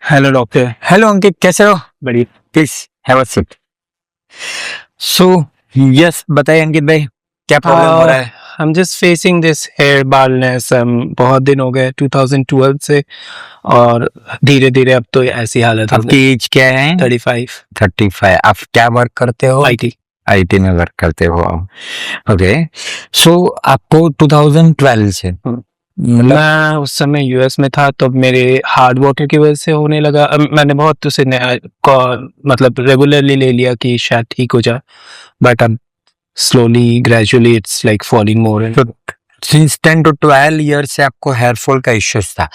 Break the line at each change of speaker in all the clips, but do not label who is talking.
Hello doctor.
Hello अंकित, कैसे हो?
बड़ी
please have a seat. So yes, बताइए अंकित भाई, क्या प्रॉब्लम हो रहा है?
I am just facing this hair baldness. बहुत दिन हो गए 2012 से, और धीरे धीरे अब तो ऐसी हालत हो
आपकी एज क्या है?
35।
35। आप क्या वर्क करते हो?
आईटी।
आईटी में वर्क करते हो आप? ओके। सो आपको 2012 से मतलब
मैं उस समय यूएस में था, तो मेरे हार्ड वर्क की वजह से होने लगा। मैंने बहुत उसे मतलब रेगुलरली ले लिया कि शायद ठीक हो जाए, बट अब slowly gradually it's like falling more and
since 10 to 12 year से आपको हेयरफॉल का इश्यूज था।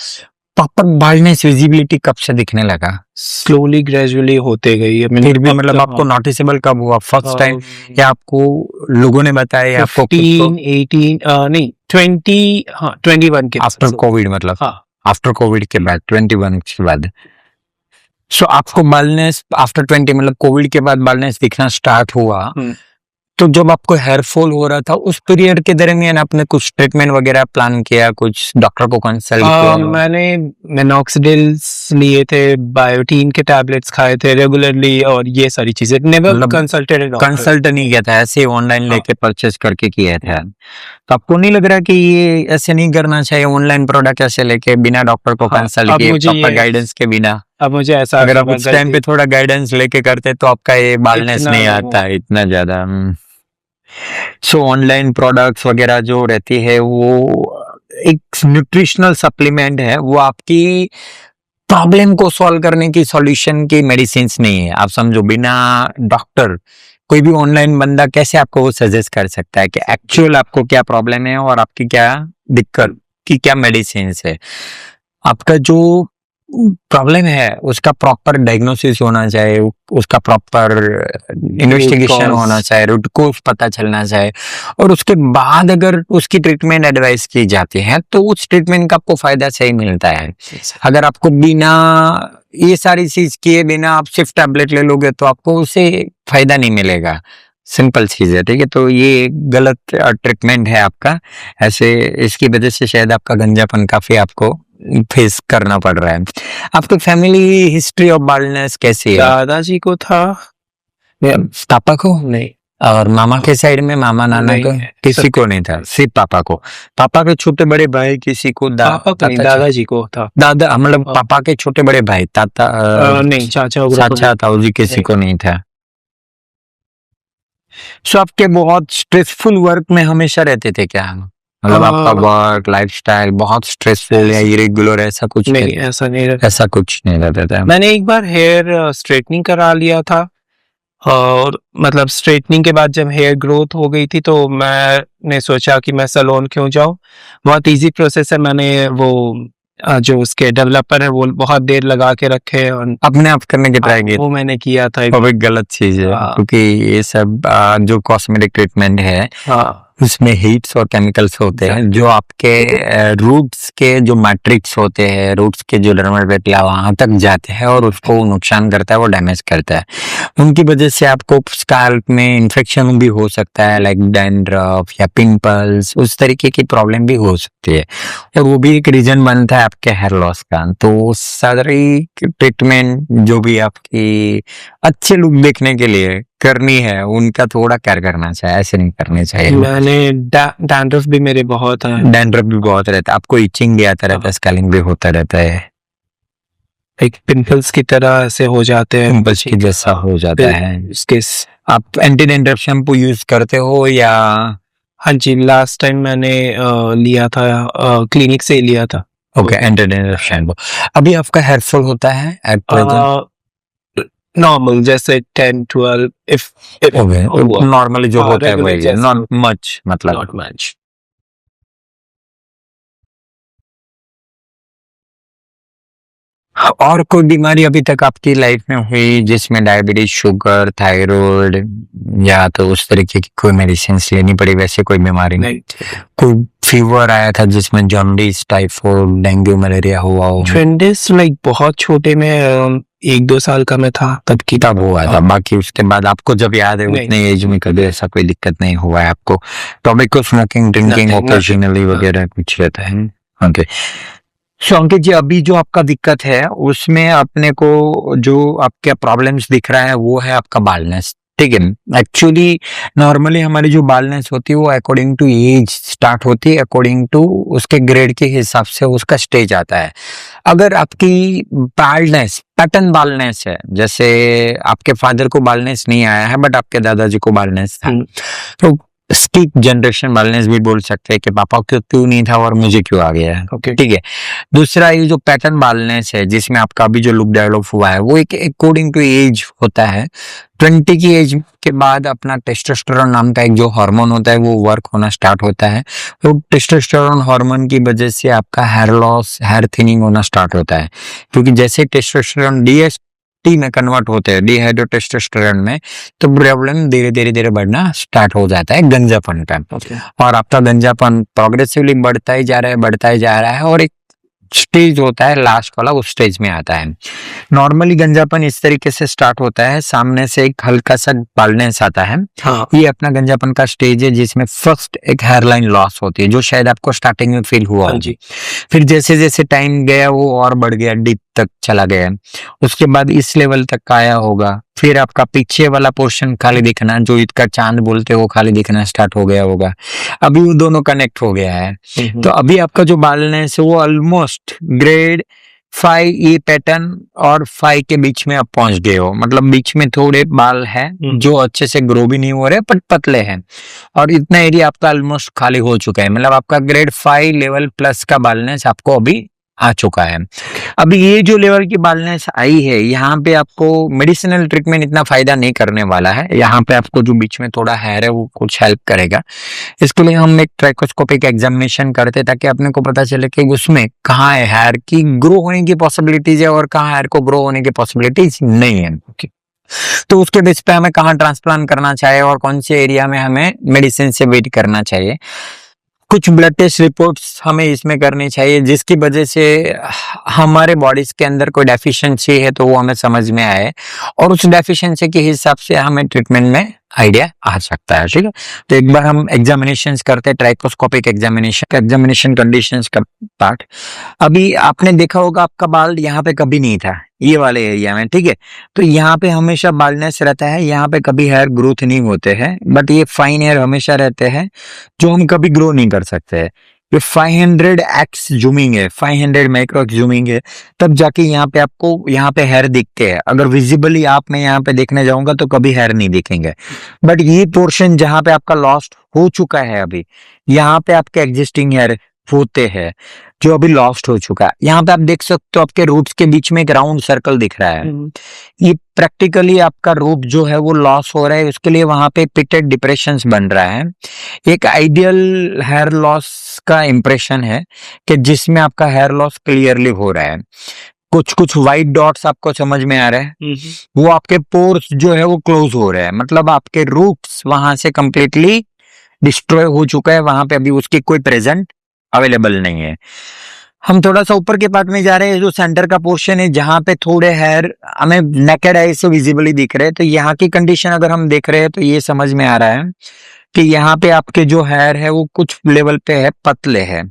प्रॉपर बाल्डनेस विजिबिलिटी कब से दिखने लगा?
स्लोली ग्रेजुअली होते गई।
फिर भी मतलब आपको नोटिसेबल कब हुआ फर्स्ट टाइम, या आपको लोगों ने बताया, या आपको
15, 18 नहीं 20, हाँ 21 के
आफ्टर कोविड, मतलब
हाँ।
आफ्टर कोविड के बाद 21 के बाद? सो आपको बाल्डनेस आफ्टर 20 मतलब कोविड के बाद बाल्डनेस दिखना स्टार्ट हुआ। तो जब आपको हेयरफॉल हो रहा था उस पीरियड के दरमियान आपने कुछ ट्रीटमेंट वगैरह प्लान किया, कुछ डॉक्टर को कंसल्ट किया?
मैंने मिनॉक्सिडिल्स लिए थे, बायोटीन के टैबलेट्स खाए थे रेगुलरली, और ये सारी चीजें। नेवर
मतलब
कंसल्टेड
कंसल्ट नहीं किया था, ऐसे ऑनलाइन लेके परचेस करके किया था? तो आपको नहीं लग रहा कि ये ऐसे नहीं करना चाहिए, ऑनलाइन प्रोडक्ट ऐसे लेके बिना डॉक्टर को कंसल्ट किए, प्रॉपर गाइडेंस के बिना?
अब मुझे ऐसा
अगर आप उस टाइम पे थोड़ा गाइडेंस लेके करते तो आपका ये बाल्डनेस नहीं आता इतना ज्यादा। सो ऑनलाइन प्रोडक्ट्स वगैरह जो रहती है वो एक न्यूट्रिशनल सप्लीमेंट है, वो आपकी प्रॉब्लम को सॉल्व करने की सॉल्यूशन की मेडिसिन नहीं है। आप समझो, बिना डॉक्टर कोई भी ऑनलाइन बंदा कैसे आपको वो सजेस्ट कर सकता है कि एक्चुअल आपको क्या प्रॉब्लम है और आपकी क्या दिक्कत की क्या मेडिसिन है। आपका जो प्रॉब्लम है उसका प्रॉपर डायग्नोसिस होना चाहिए, उसका प्रॉपर इन्वेस्टिगेशन होना चाहिए, रूट कोज पता चलना चाहिए, और उसके बाद अगर उसकी ट्रीटमेंट एडवाइस की जाती है तो उस ट्रीटमेंट का आपको फायदा सही मिलता है। अगर आपको बिना ये सारी चीज किए बिना आप सिर्फ टैबलेट ले लोगे तो आपको उससे फायदा नहीं मिलेगा। सिंपल चीज है, ठीक है? तो ये गलत ट्रीटमेंट है आपका, ऐसे इसकी वजह से शायद आपका गंजापन काफी आपको फेस करना पड़ रहा है। आपको फैमिली हिस्ट्री ऑफ बाल्डनेस कैसी है?
दादाजी को था।
पापा को नहीं? और मामा के साइड में मामा नाना को किसी को नहीं था, सिर्फ पापा को? पापा के छोटे बड़े भाई किसी को?
पापा को नहीं, दादाजी को था।
दादा मतलब पापा के छोटे बड़े भाई, ताता
नहीं, चाचा
चाचा ताऊजी किसी को नहीं था? सो आपके बहुत स्ट्रेसफुल वर्क में हमेशा रहते थे क्या? मतलब आपका वर्क लाइफस्टाइल बहुत स्ट्रेसफुल या इरेगुलर, ऐसा कुछ
नहीं, ऐसा नहीं रहता।
ऐसा कुछ नहीं रहता था?
मैंने एक बार हेयर स्ट्रेटनिंग करा लिया था, और मतलब स्ट्रेटनिंग के बाद जब हेयर ग्रोथ हो गई थी तो मैंने सोचा कि मैं सैलून क्यों जाऊं। बहुत इजी प्रोसेस है। मैंने वो जो उसके डेवलपर है वो बहुत देर लगा के रखे, और
अपने आप करने की ट्राई की?
वो मैंने किया था।
वो एक गलत चीज है, क्योंकि ये सब जो कॉस्मेटिक ट्रीटमेंट है उसमें हीट्स और केमिकल्स होते हैं जो आपके रूट्स के जो मैट्रिक्स होते हैं, रूट्स के जो डर्मल पेटिया वहां तक जाते हैं और उसको नुकसान करता है, वो डैमेज करता है। उनकी वजह से आपको स्कैल्प में इन्फेक्शन भी हो सकता है, लाइक डैंड्रफ या पिंपल्स, उस तरीके की प्रॉब्लम भी हो सकती है, और वो भी एक रीजन बनता है आपके हेयर लॉस का। तो सारी ट्रीटमेंट जो भी आपकी अच्छे लुक देखने के लिए करनी है उनका थोड़ा केयर करना चाहिए, ऐसे नहीं करने चाहिए।
मैंने डैंड्रफ भी मेरे बहुत है।
डैंड्रफ भी बहुत रहता है, आपको इचिंग भी आता रहता है, स्कैलिंग भी होता रहता है,
एक पिंपल्स की तरह ऐसे हो जाते हैं,
पिंपल्स की जैसा हो जाता है।
इसके
आप एंटी डैंड्रफ शैम्पू यूज करते हो या?
हाँ जी, लास्ट टाइम मैंने लिया था, क्लिनिक से लिया था।
Okay, anti dandruff shampoo. अभी आपका हेयर फॉल होता है एट प्रेजेंट?
नॉर्मल, जैसे 10, 12 इफ
नॉर्मली जो होता है वही, नॉट मच, मतलब
नॉट मच।
और कोई बीमारी अभी तक आपकी लाइफ में हुई जिसमें डायबिटीज, शुगर, थायराइड या तो उस तरीके की कोई मेडिसिन लेनी पड़ी, वैसे कोई बीमारी नहीं? कोई फीवर आया था जिसमें जॉन्डिस, टाइफाइड, डेंगू, मलेरिया हुआ हो?
जॉन्डिस लाइक बहुत छोटे में, 1-2 साल का मैं था तब
हुआ था। बाकी उसके बाद आपको जब याद है उतने एज में कभी ऐसा कोई दिक्कत नहीं हुआ है आपको? टोबैको स्मोकिंग, ड्रिंकिंग ओकेजनली वगैरह कुछ रहता है? ओके। सो अंकित जी, अभी जो आपका दिक्कत है उसमें अपने को जो आपके प्रॉब्लम्स दिख रहा है वो है आपका बालनेस, ठीक है। एक्चुअली नॉर्मली हमारी जो बालनेस होती है वो अकॉर्डिंग टू एज स्टार्ट होती है, अकॉर्डिंग टू उसके ग्रेड के हिसाब से उसका स्टेज आता है। अगर आपकी बालनेस पैटर्न बालनेस है, जैसे आपके फादर को बालनेस नहीं आया है बट आपके दादाजी को बालनेस था, तो स्किप जनरेशन बालनेस भी बोल सकते हैं कि पापा को क्यों नहीं था और मुझे क्यों आ गया है,
ओके।
ठीक है। दूसरा, ये जो पैटर्न बालनेस है जिसमें आपका अभी जो लुक डेवलप हुआ है वो एक अकॉर्डिंग टू एज होता है। 20 की एज के बाद अपना टेस्टोस्टेरोन नाम का एक जो हार्मोन होता है वो वर्क होना स्टार्ट होता है। तो टेस्टोस्टेरोन हार्मोन की वजह से आपका हेयर लॉस, हेयर थिनिंग होना स्टार्ट होता है, क्योंकि जैसे टेस्टोस्टेरोन डीएसटी में कन्वर्ट होते हैं, डिहाइड्रोटेस्टोस्टेरोन में, तो प्रॉब्लम धीरे धीरे धीरे बढ़ना स्टार्ट हो जाता है गंजापन का। और आपका गंजापन प्रोग्रेसिवली बढ़ता ही जा रहा है, बढ़ता ही जा रहा है, और एक स्टेज होता है लास्ट वाला, उस स्टेज में आता है। नॉर्मली गंजापन इस तरीके से स्टार्ट होता है, सामने से एक हल्का सा बाल्डनेस आता है।
हाँ।
ये अपना गंजापन का स्टेज है जिसमें फर्स्ट एक हेयरलाइन लॉस होती है, जो शायद आपको स्टार्टिंग में फील हुआ
हाँ जी।
फिर जैसे जैसे टाइम गया वो और बढ़ गया, डीप तक चला गया, उसके बाद इस लेवल तक आया होगा। फिर आपका पीछे वाला पोर्शन खाली दिखना, जो ईद का चांद बोलते हैं, वो खाली दिखना स्टार्ट हो गया होगा। अभी वो दोनों कनेक्ट हो गया है, तो अभी आपका जो बालनेस है वो ऑलमोस्ट ग्रेड 5 ये पैटर्न और 5 के बीच में आप पहुंच गए हो। मतलब बीच में थोड़े बाल हैं जो अच्छे से ग्रो भी नहीं हो रहे बट पतले हैं, और इतना एरिया आपका ऑलमोस्ट खाली हो चुका है। मतलब आपका ग्रेड 5 लेवल प्लस का बालनेस आपको अभी आ चुका है। अभी ये जो लेवल की बालनेस आई है, यहाँ पे आपको मेडिसिनल ट्रीटमेंट इतना फायदा नहीं करने वाला है। यहाँ पे आपको जो बीच में थोड़ा हेयर है वो कुछ हेल्प करेगा। इसके लिए हम एक ट्राइकोस्कोपिक एग्जामिनेशन करते ताकि अपने को पता चले कि उसमें कहाँ है हेयर की ग्रो होने की पॉसिबिलिटीज है और कहाँ हेयर को ग्रो होने की पॉसिबिलिटीज नहीं है। तो उसके बेस पे हमें कहाँ ट्रांसप्लांट करना चाहिए और कौन से एरिया में हमें मेडिसिन से वेट करना चाहिए। कुछ ब्लड टेस्ट रिपोर्ट्स हमें इसमें करनी चाहिए, जिसकी वजह से हमारे बॉडीज के अंदर कोई डेफिशिएंसी है तो वो हमें समझ में आए, और उस डेफिशिएंसी के हिसाब से हमें ट्रीटमेंट में आइडिया आ सकता है, ठीक है। तो एक बार हम एग्जामिनेशंस करते हैं, ट्राइकोस्कोपिक एग्जामिनेशन कंडीशंस का पार्ट। अभी आपने देखा होगा आपका बाल यहाँ पे कभी नहीं था, ये वाले एरिया में, ठीक है। तो यहाँ पे हमेशा बालनेस रहता है, यहाँ पे कभी हेयर ग्रोथ नहीं होते हैं, बट ये फाइन हेयर हमेशा रहते हैं जो हम कभी ग्रो नहीं कर सकते हैं। ये 500x जूमिंग है, 500 माइक्रो जूमिंग है, तब जाके यहाँ पे आपको यहाँ पे हेयर दिखते हैं। अगर विजिबली आप मैं यहाँ पे देखने जाऊंगा तो कभी हेयर नहीं दिखेंगे, बट ये पोर्शन जहाँ पे आपका लॉस्ट हो चुका है, अभी यहाँ पे आपके एग्जिस्टिंग हेयर होते हैं जो अभी लॉस्ट हो चुका है। यहाँ पे आप देख सकते हो आपके रूट्स के बीच में एक राउंड सर्कल दिख रहा है। ये प्रैक्टिकली आपका रूट जो है वो लॉस हो रहा है, उसके लिए वहां पे पिटेड डिप्रेशंस बन रहा है। एक आइडियल हेयर लॉस का इंप्रेशन है कि जिसमें आपका हेयर लॉस क्लियरली हो रहा है। कुछ कुछ व्हाइट डॉट्स आपको समझ में आ रहा है, वो आपके पोर्स जो है वो क्लोज हो रहे हैं, मतलब आपके रूट्स वहां से कंप्लीटली डिस्ट्रॉय हो चुका है, वहां पे अभी उसकी कोई प्रेजेंट अवेलेबल नहीं है। हम थोड़ा सा ऊपर के पार्ट में जा रहे हैं, जो सेंटर का पोर्शन है जहां पे थोड़े हेयर हमें नेकेड आई से विजिबली दिख रहे हैं। तो यहाँ की कंडीशन अगर हम देख रहे हैं तो ये समझ में आ रहा है कि यहाँ पे आपके जो हेयर है वो कुछ लेवल पे है, पतले है,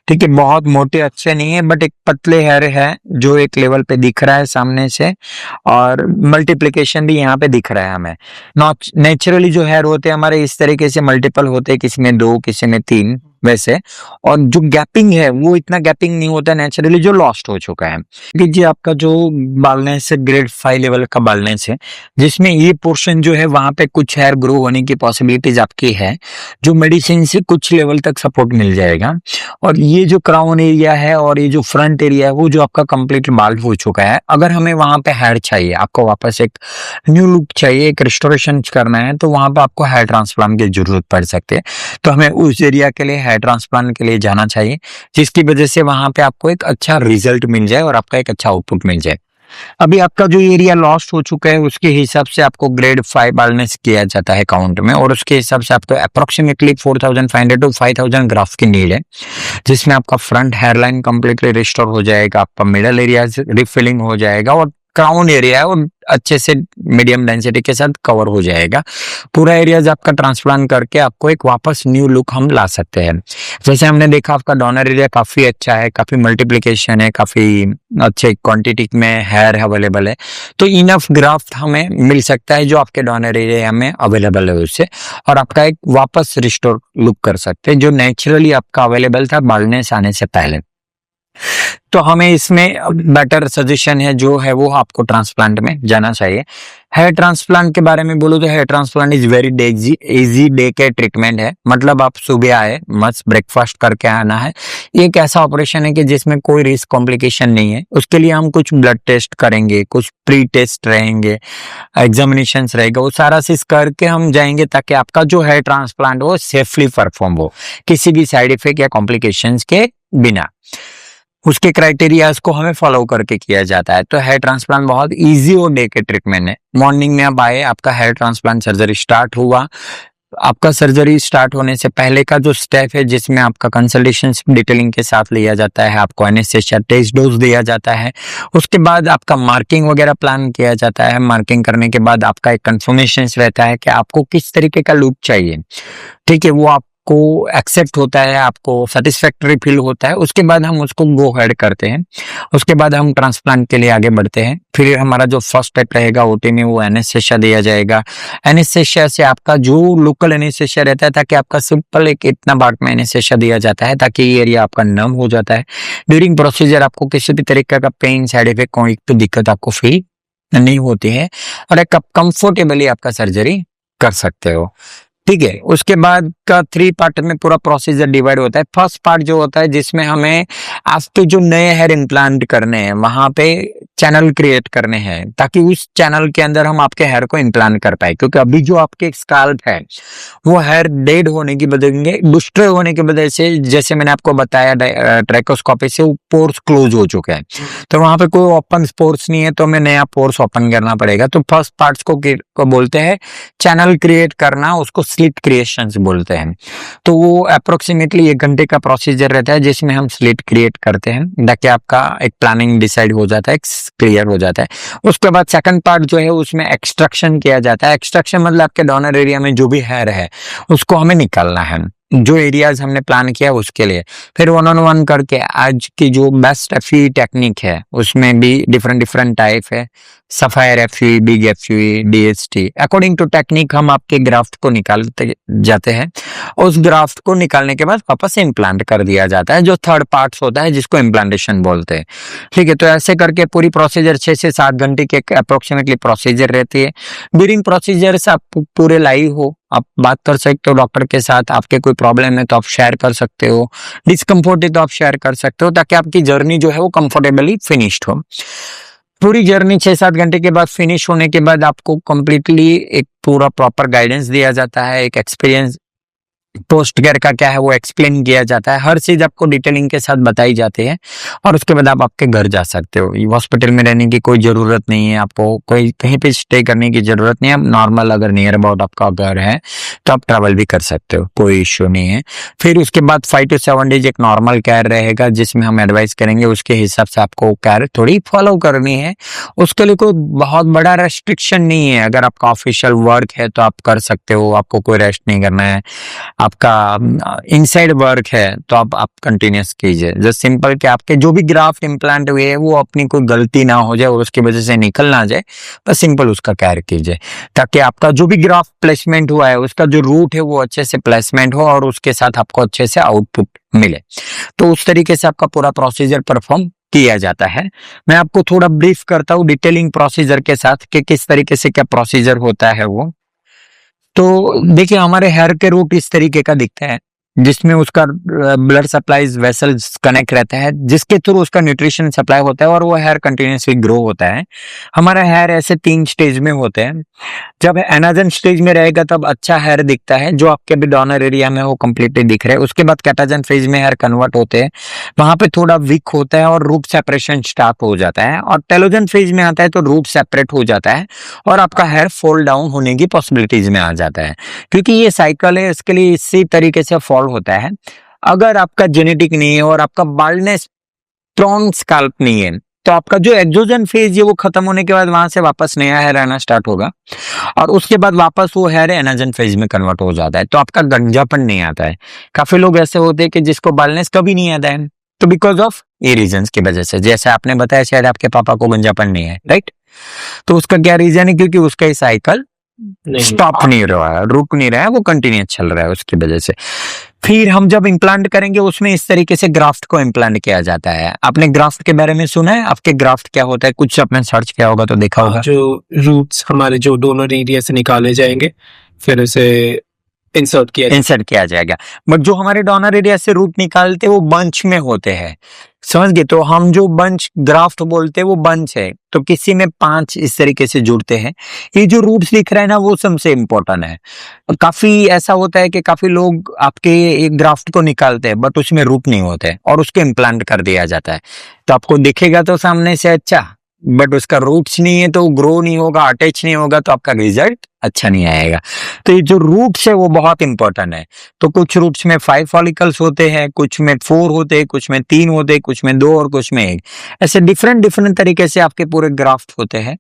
ठीक है। बहुत मोटे अच्छे नहीं है, बट एक पतले हेयर है जो एक लेवल पे दिख रहा है सामने से, और मल्टीप्लिकेशन भी यहाँ पे दिख रहा है हमें। नेचुरली जो हेयर होते हैं हमारे इस तरीके से मल्टीपल होते हैं, किसी में 2 किसी में 3 वैसे, और जो गैपिंग है वो इतना गैपिंग नहीं होता नेचुरली, जो लॉस्ट हो चुका है। कि जी आपका जो बालनेस है ग्रेड 5 लेवल का बालनेस है, जिसमें ये पोर्शन जो है वहां पे कुछ हेयर ग्रो होने की पॉसिबिलिटीज आपकी है, जो मेडिसिन से कुछ लेवल तक सपोर्ट मिल जाएगा। और ये जो क्राउन एरिया है और ये जो फ्रंट एरिया है वो जो आपका कंप्लीट बाल्ड हो चुका है। अगर हमें वहां पे हेयर चाहिए, आपको वापस एक न्यू लुक चाहिए, एक रिस्टोरेशन करना है, तो वहां पे आपको हेयर ट्रांसप्लांट की जरूरत पड़ सकती है। तो हमें उस एरिया के लिए हेयर ट्रांसप्लांट के लिए जाना चाहिए, जिसकी वजह से वहां पे आपको एक अच्छा रिजल्ट मिल जाए और आपका एक अच्छा आउटपुट मिल जाए। अभी आपका जो एरिया लॉस्ट हो चुका है उसके हिसाब से आपको ग्रेड 5 बालनेस किया जाता है काउंट में, और उसके हिसाब से आपको अप्रोक्सीमेटली 4500 टू 5000 ग्राफ की नीड है, जिसमें आपका फ्रंट हेयरलाइन कंप्लीटली रिस्टोर हो जाएगा, आपका मिडल एरिया रिफिलिंग हो जाएगा, और क्राउन एरिया है वो अच्छे से मीडियम डेंसिटी के साथ कवर हो जाएगा। पूरा एरियाज आपका ट्रांसप्लांट करके आपको एक वापस न्यू लुक हम ला सकते हैं। जैसे हमने देखा आपका डोनर एरिया काफी अच्छा है, काफी मल्टीप्लिकेशन है, काफी अच्छे क्वांटिटी में हेयर अवेलेबल है, तो इनफ ग्राफ्ट हमें मिल सकता है जो आपके डोनर एरिया में अवेलेबल है उससे, और आपका एक वापस रिस्टोर लुक कर सकते हैं जो नेचुरली आपका अवेलेबल था बाल्डनेस आने से पहले। तो हमें इसमें बेटर सजेशन है जो है वो आपको ट्रांसप्लांट में जाना चाहिए। हेयर ट्रांसप्लांट के बारे में बोलो तो hair transplant is very easy day के ट्रीटमेंट है। मतलब आप सुबह आए, मस्त ब्रेकफास्ट करके आना है। ये एक ऐसा ऑपरेशन है कि जिसमें कोई रिस्क कॉम्प्लिकेशन नहीं है। उसके लिए हम कुछ ब्लड टेस्ट करेंगे, कुछ प्री टेस्ट रहेंगे, एग्जामिनेशन रहेगा, वो सारा चीज करके हम जाएंगे ताकि आपका जो हेयर ट्रांसप्लांट हो सेफली परफॉर्म हो, किसी भी साइड इफेक्ट या कॉम्प्लिकेशंस के बिना। उसके क्राइटेरियाज को हमें फॉलो करके किया जाता है। तो हेयर ट्रांसप्लांट बहुत इजी और डे के ट्रीटमेंट है। मॉर्निंग में आप आए, आपका हेयर ट्रांसप्लांट सर्जरी स्टार्ट हुआ। आपका सर्जरी स्टार्ट होने से पहले का जो स्टेप है जिसमें आपका कंसल्टेशन डिटेलिंग के साथ लिया जाता है, आपको एनेस्थीसिया टेस्ट डोज दिया जाता है, उसके बाद आपका मार्किंग वगैरह प्लान किया जाता है। मार्किंग करने के बाद आपका एक कंफर्मेशन रहता है कि आपको किस तरीके का लुक चाहिए, ठीक है, वो आपको एक्सेप्ट होता है, आपको सेटिस्फैक्टरी फील होता है। उसके बाद हम उसको गो हेड करते हैं। उसके बाद हम ट्रांसप्लांट के लिए आगे बढ़ते हैं। फिर हमारा जो फर्स्ट स्टेप रहेगा ओटी में, वो एनेस्थीसिया दिया जाएगा। एनेस्थीसिया से आपका जो लोकल एनेस्थीसिया रहता है, ताकि आपका सिंपल एक इतना बार में एनेस्थीसिया दिया जाता है ताकि ये एरिया आपका नम हो जाता है। ड्यूरिंग प्रोसीजर आपको किसी भी तरीके का पेन, साइड इफेक्ट, कोई तो दिक्कत आपको फील नहीं होती है और एक कंफर्टेबली आपका सर्जरी कर सकते हो, ठीक है। उसके बाद का 3 पार्ट में पूरा प्रोसीजर डिवाइड होता है। फर्स्ट पार्ट जो होता है जिसमें हमें आफ्टर जो नए हेयर इम्प्लांट करने हैं वहां पे चैनल क्रिएट करने हैं ताकि उस चैनल के अंदर हम आपके हेयर को इम्प्लांट कर पाए, क्योंकि अभी जो आपके स्काल्प है वो हेयर डेड होने की वजह, डिस्ट्रॉय होने की वजह से, जैसे मैंने आपको बताया ट्रैकोस्कोपी से वो पोर्स क्लोज हो चुके हैं, तो वहां पे कोई ओपन पोर्स नहीं है, तो हमें नया पोर्स ओपन करना पड़ेगा। तो फर्स्ट पार्ट्स को बोलते हैं चैनल क्रिएट करना, उसको स्लिट क्रिएशंस बोलते हैं। तो वो अप्रोक्सीमेटली 1 घंटे का प्रोसीजर रहता है जिसमें हम स्लिट क्रिएट करते हैं ताकि आपका एक प्लानिंग डिसाइड हो जाता है, क्लियर हो जाता है। उसके बाद सेकंड पार्ट जो है उसमें एक्सट्रैक्शन किया जाता है। एक्सट्रैक्शन मतलब आपके डोनर एरिया में जो भी हेयर है उसको हमें निकालना है, जो एरियाज हमने प्लान किया उसके लिए। फिर 1 on 1 करके आज की जो बेस्ट एफयू टेक्निक है उसमें भी डिफरेंट टाइप है, sapphire FU, big FU, DST. According to technique हम आपके ग्राफ्ट को निकालते जाते हैं। उस ग्राफ्ट को निकालने के बाद वापस इम्प्लांट कर दिया जाता है, जो थर्ड पार्ट्स होता है जिसको इम्प्लांटेशन बोलते हैं, ठीक है। तो ऐसे करके पूरी प्रोसीजर 6 से 7 घंटे के अप्रोक्सीमेटली प्रोसीजर रहती है। ड्यूरिंग प्रोसीजर से आप पूरे लाइव हो, आप बात कर सकते हो डॉक्टर के साथ। आपके कोई प्रॉब्लम है तो आप शेयर कर सकते हो, डिस्कम्फर्ट है तो आप शेयर कर सकते हो, ताकि आपकी जर्नी जो है वो कंफर्टेबली फिनिश्ड हो। पूरी जर्नी 6-7 घंटे के बाद फिनिश होने के बाद आपको कंप्लीटली एक पूरा प्रॉपर गाइडेंस दिया जाता है, एक एक्सपीरियंस पोस्ट केयर का क्या है वो एक्सप्लेन किया जाता है, हर चीज आपको डिटेलिंग के साथ बताई जाती है और उसके बाद आप आपके घर जा सकते हो। हॉस्पिटल में रहने की कोई जरूरत नहीं है, आपको कोई कहीं पे स्टे करने की जरूरत नहीं है। नॉर्मल अगर नियर अबाउट आपका घर है तो आप ट्रैवल भी कर सकते हो, कोई इश्यू नहीं है। फिर उसके बाद 5 to 7 डेज एक नॉर्मल केयर रहेगा जिसमें हम एडवाइस करेंगे, उसके हिसाब से आपको केयर थोड़ी फॉलो करनी है। उसके लिए कोई बहुत बड़ा रेस्ट्रिक्शन नहीं है। अगर आपका ऑफिशियल वर्क है तो आप कर सकते हो, आपको कोई रेस्ट नहीं करना है। आपका इनसाइड वर्क है तो आप कंटिन्यूस कीजिए। जस्ट सिंपल कि आपके जो भी ग्राफ्ट इम्प्लांट हुए हैं वो अपनी कोई गलती ना हो जाए और उसकी वजह से निकल ना जाए, बस सिंपल उसका केयर कीजिए ताकि आपका जो भी ग्राफ्ट प्लेसमेंट हुआ है उसका जो रूट है वो अच्छे से प्लेसमेंट हो और उसके साथ आपको अच्छे से आउटपुट मिले। तो उस तरीके से आपका पूरा प्रोसीजर परफॉर्म किया जाता है। मैं आपको थोड़ा ब्रीफ करता हूँ डिटेलिंग प्रोसीजर के साथ कि किस तरीके से क्या प्रोसीजर होता है वो। तो देखिए हमारे हेयर के रूट इस तरीके का दिखता है जिसमें उसका ब्लड सप्लाईज वेसल्स कनेक्ट रहता है जिसके थ्रू उसका न्यूट्रिशन सप्लाई होता है और वो हेयर कंटिन्यूसली ग्रो होता है। हमारा हेयर ऐसे 3 स्टेज में होते हैं। जब एनाजन स्टेज में रहेगा तब अच्छा हेयर दिखता है, जो आपके भी डोनर एरिया में वो कंप्लीटली दिख रहा है। उसके बाद कैटाजन फेज में हेयर कन्वर्ट होते हैं, वहां पे थोड़ा वीक होता है और रूट सेपरेशन स्टार्ट हो जाता है। और टेलोजन फेज में आता है तो रूट सेपरेट हो जाता है और आपका हेयर फॉल डाउन होने की पॉसिबिलिटीज में आ जाता है। क्योंकि ये साइकिल है, इसके लिए इसी तरीके से फॉल होता है। अगर आपका जेनेटिक नहीं है और आपका बाल्डनेस प्रोन स्कैल्प नहीं है तो आपका जो एक्सोजन फेज है वो खत्म होने के बाद वहां से वापस नया हेयर आना स्टार्ट होगा और उसके बाद वापस वो हेयर एनाजन फेज में कन्वर्ट हो जाता है, तो आपका गंजापन नहीं आता है। काफी लोग ऐसे होते हैं कि जिसको बालनेस कभी नहीं आता है, तो बिकॉज ऑफ ये रीजन की वजह से, जैसे आपने बताया शायद आपके पापा को गंजापन नहीं है, राइट? तो उसका क्या रीजन है? क्योंकि उसका ये साइकिल स्टॉप नहीं रहा है, रुक नहीं रहा है, वो कंटिन्यूस चल रहा है, उसकी वजह से। फिर हम जब इम्प्लांट करेंगे उसमें इस तरीके से ग्राफ्ट को इम्प्लांट किया जाता है। आपने ग्राफ्ट के बारे में सुना है? आपके ग्राफ्ट क्या होता है? कुछ आपने सर्च किया होगा तो देखा होगा।
जो रूट्स हमारे जो डोनर एरिया से निकाले जाएंगे, फिर उसे इंसर्ट किया
जाएगा। बट जो हमारे डोनर एरिया से रूट निकालते हैं वो बंच में होते हैं, समझ गए? तो हम जो बंच ग्राफ्ट बोलते हैं वो बंच है, तो किसी में 5 इस तरीके से जुड़ते हैं। ये जो रूट्स दिख रहा है ना वो सबसे इम्पोर्टेंट है। काफी ऐसा होता है कि काफी लोग आपके एक ग्राफ्ट को निकालते हैं बट उसमें रूट नहीं होते और उसको इम्प्लांट कर दिया जाता है, तो आपको दिखेगा तो सामने से अच्छा, बट उसका रूट्स नहीं है तो ग्रो नहीं होगा, अटैच नहीं होगा, तो आपका रिजल्ट अच्छा नहीं आएगा। तो ये जो रूट्स है वो बहुत इंपॉर्टेंट है। तो कुछ रूट्स में 5 फॉलिकल्स होते हैं, कुछ में 4 होते हैं, कुछ में 3 होते हैं, कुछ में 2 और कुछ में 1। ऐसे डिफरेंट डिफरेंट तरीके से आपके पूरे ग्राफ्ट होते हैं।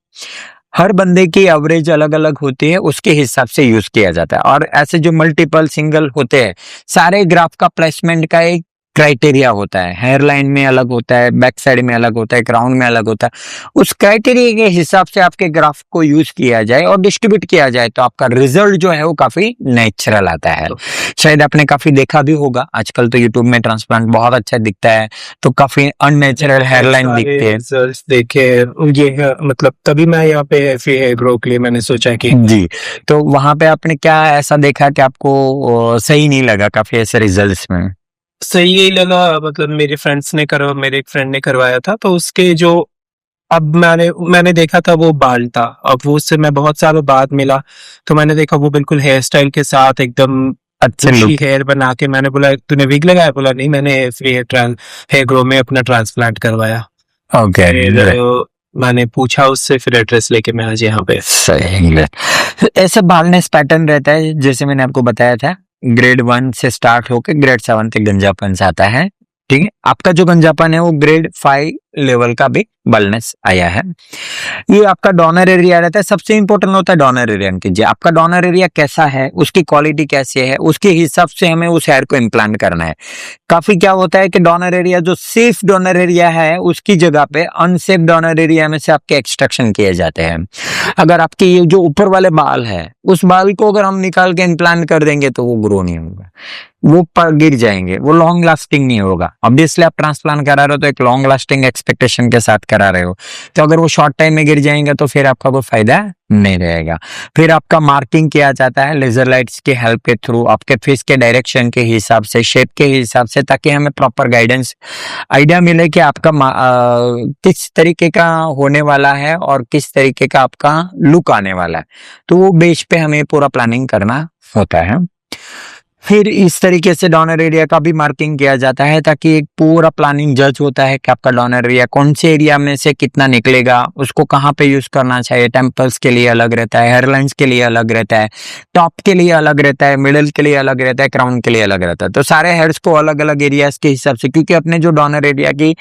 हर बंदे की एवरेज अलग अलग होती है, उसके हिसाब से यूज किया जाता है। और ऐसे जो मल्टीपल सिंगल होते हैं, सारे ग्राफ का प्लेसमेंट का एक क्राइटेरिया होता है। हेयर लाइन में अलग होता है, बैक साइड में अलग होता है, क्राउन में अलग होता है। उस क्राइटेरिया के हिसाब से आपके ग्राफ को यूज किया जाए और डिस्ट्रीब्यूट किया जाए तो आपका रिजल्ट जो है वो काफी नेचुरल आता है। शायद आपने काफी देखा भी होगा, आजकल तो यूट्यूब में ट्रांसप्लांट बहुत अच्छा दिखता है, तो काफी अननेचुरल हेयर लाइन दिखती है।
रिजल्ट्स देखे ये है, मतलब तभी मैं यहाँ पे हेयर ग्रो के लिए मैंने सोचा कि
जी। तो वहां पे आपने क्या ऐसा देखा कि आपको सही नहीं लगा काफी ऐसे रिजल्ट्स में?
सही यही लगा, मतलब मेरे एक फ्रेंड ने करवाया था, तो उसके जो अब मैंने देखा था वो बाल था। अब वो उससे मैं बहुत सालों बाद मिला, तो मैंने देखा वो बिल्कुल हेयर स्टाइल के साथ एकदम
अच्छे
अच्छी
लुक।
हेयर बना के। मैंने बोला तूने विग लगाया? बोला नहीं, मैंने फ्री हेयर ग्रो में अपना ट्रांसप्लांट करवाया।
ओके।
फिर मैंने पूछा उससे, फिर एड्रेस लेके मैं आज यहाँ पे।
सही है। ऐसा बालनेस पैटर्न रहता है जैसे मैंने आपको बताया था, ग्रेड 1 से स्टार्ट होकर ग्रेड 7 तक गंजापन आता है, ठीक है? आपका जो गंजापन है वो ग्रेड 5 लेवल का भी बालनेस आया है। ये आपका डोनर एरिया रहता है, सबसे इंपॉर्टेंट होता है डोनर एरिया कीजिए। आपका डोनर एरिया कैसा है, उसकी क्वालिटी कैसी है, उसके हिसाब से हमें उस हेयर को इम्प्लांट करना है। काफी क्या होता है कि डोनर एरिया जो सेफ डोनर एरिया है उसकी जगह पे अनसेफ डोनर एरिया में से आपके एक्सट्रैक्शन किए जाते हैं। अगर आपके ये जो ऊपर वाले बाल है उस बाल को अगर हम निकाल के इम्प्लांट कर देंगे तो वो ग्रो नहीं होगा, वो गिर जाएंगे, वो लॉन्ग लास्टिंग नहीं होगा। ऑब्वियसली आप ट्रांसप्लांट करा रहे हो तो एक लॉन्ग लास्टिंग एक्सपेक्टेशन के साथ करा रहे हो, तो अगर वो शॉर्ट टाइम में गिर जाएंगे तो फिर आपका कोई फायदा नहीं रहेगा। फिर आपका मार्किंग किया जाता है लेजर लाइट्स के हेल्प के थ्रू, आपके फेस के डायरेक्शन के हिसाब से, शेप के हिसाब से, ताकि हमें प्रॉपर गाइडेंस आइडिया मिले कि आपका किस तरीके का होने वाला है और किस तरीके का आपका लुक आने वाला है। तो वो बेस पे हमें पूरा प्लानिंग करना होता है। फिर इस तरीके से डोनर एरिया का भी मार्किंग किया जाता है ताकि एक पूरा प्लानिंग जज होता है कि आपका डोनर एरिया कौन से एरिया में से कितना निकलेगा, उसको कहाँ पे यूज करना चाहिए। टेम्पल्स के लिए अलग रहता है, हेयरलाइंस के लिए अलग रहता है, टॉप के लिए अलग रहता है, मिडल के लिए अलग रहता है, क्राउन के लिए अलग रहता है। तो सारे हेयर्स को अलग अलग एरियाज के हिसाब से, क्योंकि अपने जो डोनर एरिया की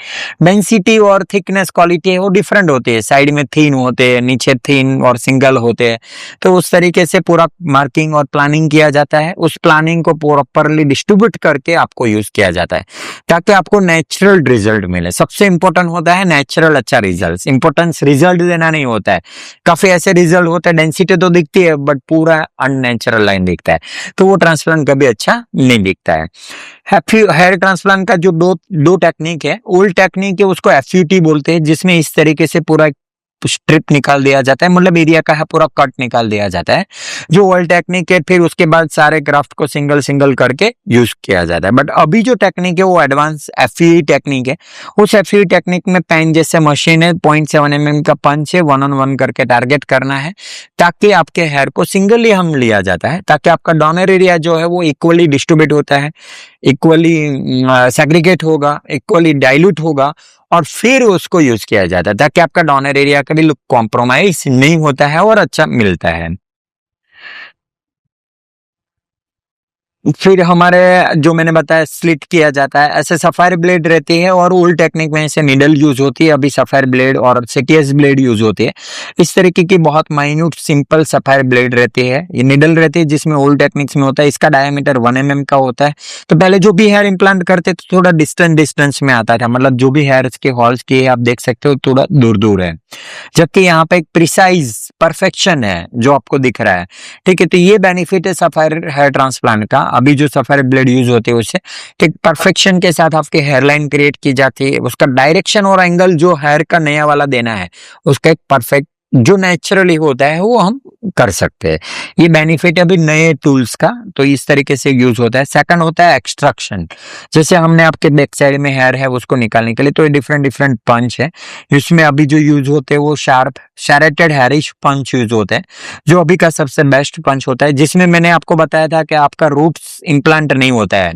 डेंसिटी और थिकनेस क्वालिटी है वो डिफरेंट होती है। साइड में थिन होते हैं, नीचे थिन और सिंगल होते हैं। तो उस तरीके से पूरा मार्किंग और प्लानिंग किया जाता है। उस प्लानिंग को प्रॉपरली डिस्ट्रीब्यूट करके आपको यूज किया जाता है ताकि आपको नेचुरल रिजल्ट मिले। सबसे इंपॉर्टेंट होता है नेचुरल अच्छा रिजल्ट। इंपॉर्टेंस रिजल्ट देना नहीं होता है। काफी ऐसे रिजल्ट होते हैं डेंसिटी तो दिखती है बट पूरा अननेचुरल लाइन दिखता है, तो वो ट्रांसप्लांट कभी अच्छा नहीं दिखता है। हेयर ट्रांसप्लांट का जो दो टेक्निक है, ओल्ड टेक्निक है उसको एफयूटी बोलते हैं, जिसमें इस तरीके से पूरा स्ट्रिप निकाल दिया जाता है, मतलब एरिया का है पूरा कट निकाल दिया जाता है, जो ओल्ड टेक्निक है। फिर उसके बाद सारे ग्राफ्ट को सिंगल सिंगल करके यूज किया जाता है। बट अभी जो टेक्निक है वो एडवांस एफई टेक्निक है। उस एफई टेक्निक में पेन जैसे मशीन है, 0.7 mm का पंच है, 1-on-1 करके टारगेट करना है ताकि आपके हेयर को सिंगली हम लिया जाता है, ताकि आपका डोनर एरिया जो है वो इक्वली डिस्ट्रीब्यूट होता है, इक्वली सेग्रीगेट होगा, इक्वली डाइल्यूट होगा, और फिर उसको यूज किया जाता है ताकि आपका डोनर एरिया का भी लुक कॉम्प्रोमाइज नहीं होता है और अच्छा मिलता है। फिर हमारे जो मैंने बताया स्लिट किया जाता है, ऐसे सफायर ब्लेड रहती है और ओल्ड टेक्निक में ऐसे निडल यूज होती है, अभी सफायर ब्लेड और सीटीएस ब्लेड यूज होती है। इस तरीके की बहुत माइन्यूट सिंपल सफायर ब्लेड रहती है, ये निडल रहती है जिसमें ओल्ड टेक्निक्स में होता है, इसका डायमीटर 1 mm का होता है। तो पहले जो भी हेयर इम्प्लांट करते तो थोड़ा डिस्टेंस में आता था, मतलब जो भी हेयर के हॉल्स की आप देख सकते हो थोड़ा दूर दूर है, जबकि यहाँ पे एक प्रिसाइज परफेक्शन है जो आपको दिख रहा है। ठीक है, तो ये बेनिफिट है सफायर हेयर ट्रांसप्लांट का। अभी जो सफायर ब्लेड यूज होते हैं उससे ठीक परफेक्शन के साथ आपकी हेयर लाइन क्रिएट की जाती है, उसका डायरेक्शन और एंगल जो हेयर का नया वाला देना है उसका एक परफेक्ट जो नेचुरली होता है वो हम कर सकते हैं। ये बेनिफिट है अभी नए टूल्स का, तो इस तरीके से यूज होता है। सेकंड होता है एक्सट्रैक्शन, जैसे हमने आपके बैक साइड में हेयर है उसको निकालने के लिए तो ये डिफरेंट पंच है, इसमें अभी जो यूज होते हैं वो शार्प सैरेटेड हैरिश पंच यूज होते हैं, जो अभी का सबसे बेस्ट पंच होता है, जिसमें मैंने आपको बताया था कि आपका रूट्स इम्प्लांट नहीं होता है,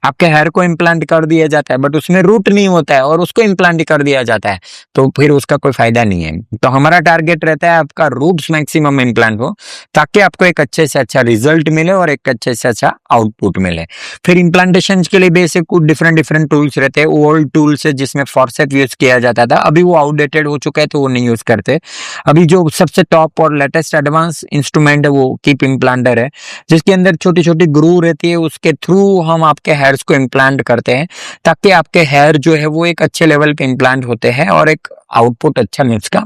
आपके हेयर को इम्प्लांट कर दिया जाता है बट उसमें रूट नहीं होता है और उसको इम्प्लांट कर दिया जाता है, तो फिर उसका कोई फायदा नहीं है। तो हमारा टारगेट रहता है आपका रूट्स मैक्सिमम इम्प्लांट हो, ताकि आपको एक अच्छे से अच्छा रिजल्ट मिले और एक अच्छे से अच्छा आउटपुट मिले। फिर इम्प्लांटेशन के लिए बेसिक कुछ डिफरेंट टूल्स रहते हैं, ओल्ड टूल्स है जिसमें फॉर्सेट यूज किया जाता था, अभी वो आउटडेटेड हो चुका है तो वो नहीं यूज करते। अभी जो सबसे टॉप और लेटेस्ट एडवांस इंस्ट्रूमेंट है वो कीप इम्प्लांटर है, जिसके अंदर छोटी छोटी ग्रू रहती है, उसके थ्रू हम आपके हेयर्स को इम्प्लांट करते हैं, ताकि आपके हेयर जो है वो एक अच्छे लेवल पे इम्प्लांट होते हैं और एक आउटपुट अच्छा इसका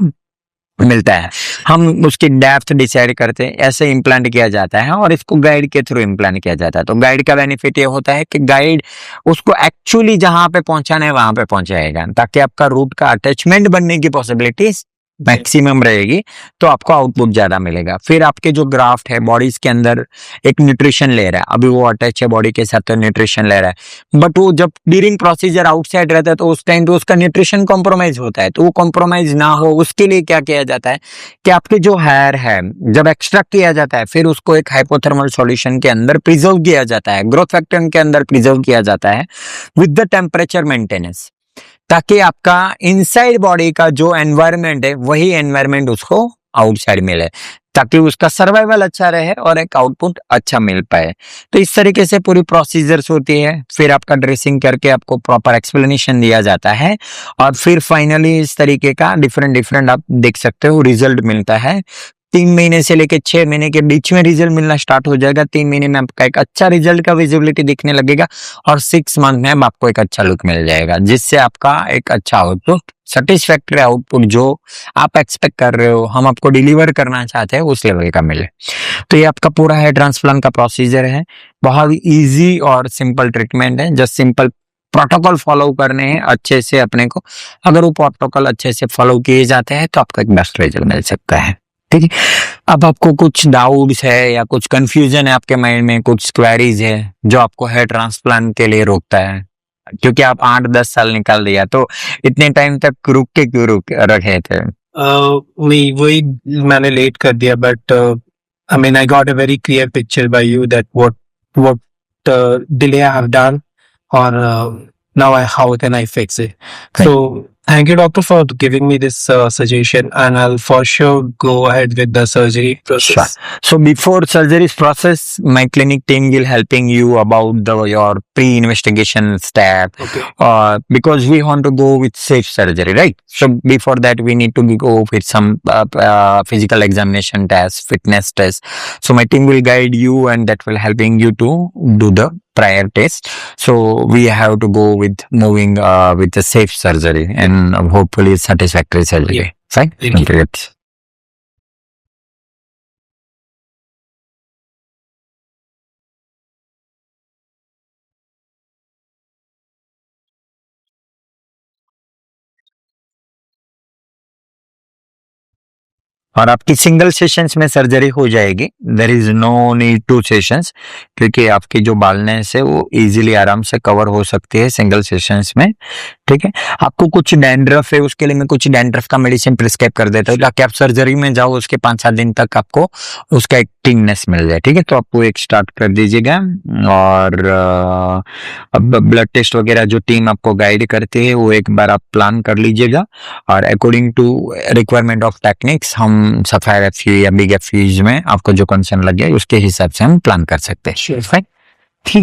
मिलता है। हम उसकी डेप्थ डिसाइड करते हैं, ऐसे इम्प्लांट किया जाता है और इसको गाइड के थ्रू इम्प्लांट किया जाता है। तो गाइड का बेनिफिट ये होता है कि गाइड उसको एक्चुअली जहां पे पहुंचाना है वहां पे पहुंचाएगा, ताकि आपका रूट का अटैचमेंट बनने की पॉसिबिलिटीज मैक्सिमम रहेगी, तो आपको आउटपुट ज्यादा मिलेगा। फिर आपके जो ग्राफ्ट है बॉडीज के अंदर एक न्यूट्रिशन ले रहा है, अभी वो अटैच है बॉडी के साथ तो न्यूट्रिशन ले रहा है, बट वो जब ड्यूरिंग प्रोसीजर आउटसाइड रहता है तो उस टाइम तो उसका न्यूट्रिशन कॉम्प्रोमाइज होता है, तो वो कॉम्प्रोमाइज ना हो उसके लिए क्या किया जाता है कि आपके जो हेयर है जब एक्सट्रैक्ट किया जाता है फिर उसको एक हाइपोथर्मल सॉल्यूशन के अंदर प्रिजर्व किया जाता है, ग्रोथ फैक्टर के अंदर प्रिजर्व किया जाता है विद द टेम्परेचर मेंटेनेंस, ताकि आपका इनसाइड बॉडी का जो एनवायरनमेंट है वही एनवायरनमेंट उसको आउटसाइड मिले, ताकि उसका सर्वाइवल अच्छा रहे और एक आउटपुट अच्छा मिल पाए। तो इस तरीके से पूरी प्रोसीजर्स होती है। फिर आपका ड्रेसिंग करके आपको प्रॉपर एक्सप्लेनेशन दिया जाता है और फिर फाइनली इस तरीके का डिफरेंट आप देख सकते हो रिजल्ट मिलता है। 3 महीने से लेके 6 महीने के बीच में रिजल्ट मिलना स्टार्ट हो जाएगा। 3 महीने में आपका एक अच्छा रिजल्ट का विजिबिलिटी दिखने लगेगा और 6 मंथ में आपको एक अच्छा लुक मिल जाएगा, जिससे आपका एक अच्छा आउटपुट सेटिस्फैक्टरी आउटपुट जो आप एक्सपेक्ट कर रहे हो हम आपको डिलीवर करना चाहते हैं उस लेवल का मिले। तो ये आपका पूरा हेयर ट्रांसप्लांट का प्रोसीजर है, बहुत इजी और सिंपल ट्रीटमेंट है, जस्ट सिंपल प्रोटोकॉल फॉलो करने हैं अच्छे से अपने को। अगर वो प्रोटोकॉल अच्छे से फॉलो किए जाते हैं तो आपको एक बेस्ट रिजल्ट मिल सकता है। ठीक है, अब आपको कुछ डाउट्स है या कुछ कंफ्यूजन है आपके माइंड में, कुछ क्वेरीज है जो आपको हेयर ट्रांसप्लांट के लिए रोकता है, क्योंकि आप 8-10 साल निकाल दिया, तो इतने टाइम तक रुक के क्यों रुक रखे थे?
नहीं, वही मैंने लेट कर दिया, but I mean I got a very clear picture by you that what delay I have done, or now how can I fix it.
Right.
So thank you, doctor, for giving me this suggestion, and I'll for sure go ahead with the surgery process.
So before surgery process, my clinic team will helping you about your pre-investigation step,
Okay.
because we want to go with safe surgery, right? So before that, we need to go with some physical examination tests, fitness tests. So my team will guide you, and that will helping you to do the prior test. So we have to go with moving with the safe surgery and hopefully satisfactory surgery.
Yeah.
Fine.
Thank you.
Great. और आपकी single sessions में surgery हो जाएगी, there is no need to sessions, क्योंकि आपकी जो बालनेस है वो इजीली आराम से कवर हो सकती है सिंगल सेशंस में। ठीक है, आपको कुछ डैंड्रफ है उसके लिए मैं कुछ डैंड्रफ का मेडिसिन प्रिस्क्राइब कर देता हूँ, ताकि आप सर्जरी में जाओ उसके 5-7 दिन तक आपको उसका एक क्लीननेस मिल जाए। ठीक है, तो आपको एक स्टार्ट कर दीजिएगा, और अब ब्लड टेस्ट वगैरह जो टीम आपको गाइड करती है वो एक बार आप प्लान कर लीजिएगा, और according to requirement of techniques हम सफायर एफयू या बिग एफयूज में आपको जो कंसर्न लगे उसके हिसाब से हम प्लान कर सकते हैं।
Sure.
फाइन।